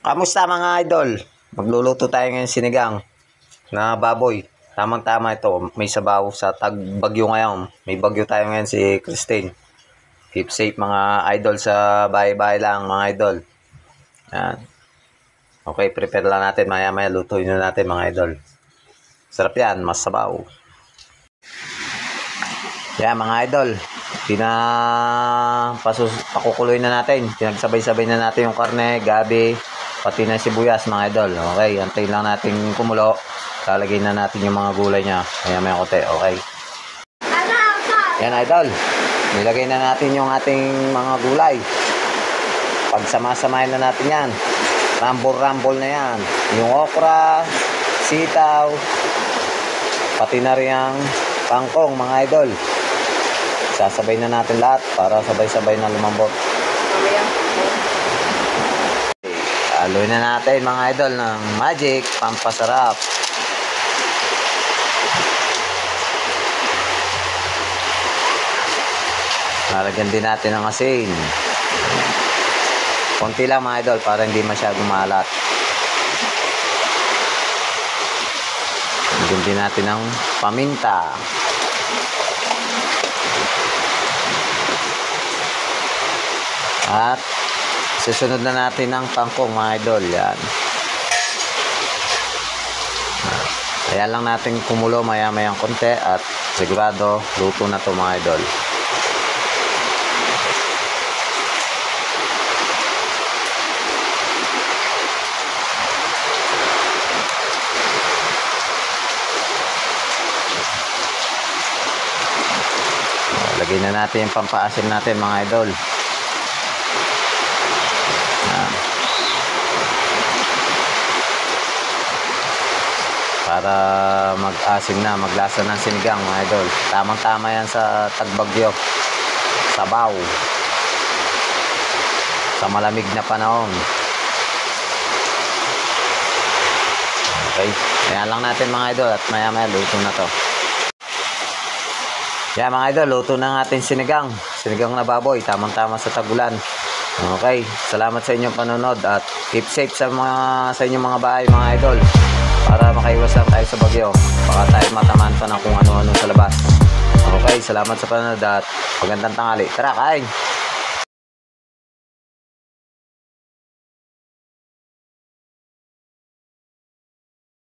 Kamusta mga idol? Magluluto tayo ngayon sinigang na baboy. Tamang-tama ito. May sabaw sa tag-bagyo ngayon. May bagyo tayo ngayon si Christine. Keep safe mga idol sa bahay-bahay lang mga idol. Yan. Okay, prepare lang natin. Maya-maya lutuin na natin mga idol. Sarap yan, mas sabaw. Yan mga idol. Pakukuloy na natin. Pinagsabay-sabay na natin yung karne, gabi, pati na sibuyas mga idol. Okay, antayin lang natin kumulo. Lalagay na natin yung mga gulay niya. Maya-maya kote, okay. Yan idol. Nilagay na natin yung ating mga gulay. Pagsama-samahin na natin yan. Rambol-rambol na yan. Yung okra, sitaw, pati na rin ang kangkong mga idol. Sasabay na natin lahat para sabay-sabay na lumambot. Haluin na natin mga idol ng magic pampasarap. Lalagyan din natin ng asin. Konti lang mga idol para hindi masyadong maalat. Lalagyan din natin ng paminta. At susunod na natin ang kangkong mga idol. Yan. Ayan lang natin kumulo maya-mayang konti at sigurado luto na to mga idol. Lagyan na natin yung pampaasim natin mga idol. Para mag-asim na, maglasa ng sinigang mga idol. Tamang-tama yan sa tagbagyo. Sabaw. Sa malamig na panahon. Okay. Ayan lang natin mga idol at maya-maya luto na to. Yan mga idol, luto na ng ating sinigang. Sinigang na baboy, tamang-tama sa tagulan. Okay, salamat sa inyong panonood at keep safe sa inyong mga bahay mga idol. Para makaiwas lang tayo sa bagyo. Baka tayo matamaan pa ng kung ano-ano sa labas. Okay, salamat sa panonood at magandang tanghali. Tara, kain!